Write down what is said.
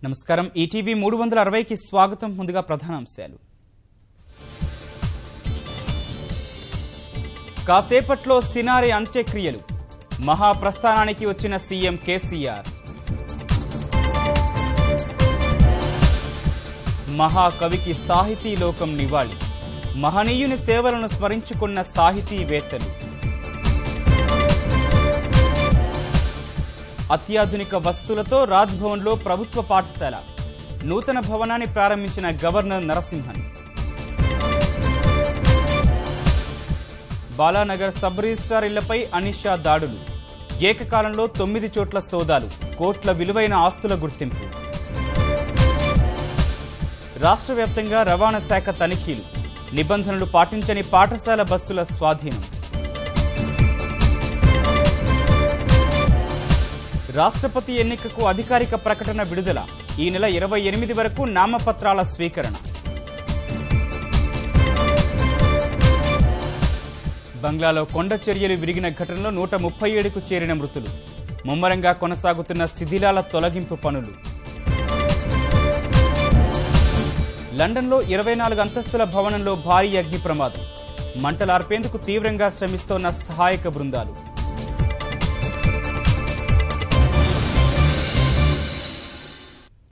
నమస్కారం ఈటీవీ 360కి స్వాగతం ముందుగా ప్రధానాంశాలు కాసేపట్లో సినారే అంత్యక్రియలు మహాప్రస్థానానికి వచ్చిన సీఎం కేసీఆర్ మహాకవికి సాహితీ లోకం నివాళి మహనీయుని సేవలను స్మరించుకున్న సాహితీవేత్తలు అత్యాధునిక వస్తువులతో రాజ్భవన్లో ప్రభుత్వ పాఠశాల నూతన భవనాన్ని ప్రారంభించిన governor Narasimhan Balanagar sub registrar ఇళ్లపై అనిషా దాడులు ఏకకాలంలో 9 చోట్ల సోదాలు కోట్ల విలువైన ఆస్తుల గుర్తింపు రాష్ట్ర వ్యాప్తంగా రవాణా శాఖ తనిఖీలు నిబంధనలు పాటించని పాఠశాల బస్సుల స్వాధీనం రాష్ట్రపతి ఎన్నికకు అధికారిక ప్రకటన విడుదల ఈ నెల 28 వరకు నామపత్రాల స్వీకరణ బంగ్లాలో కొండ చర్యలు విరిగిన ఘటనలో 137కు చేరిన మృతులు ముమ్మరంగా కొనసాగుతున్న శిథిలాల తొలగింపు పనులు లండన్లో 24 అంతస్తుల భవనంలో భారీ అగ్ని ప్రమాదం మంటలార్పేందుకు తీవ్రంగా శ్రమిస్తోన్న సహాయక బృందాలు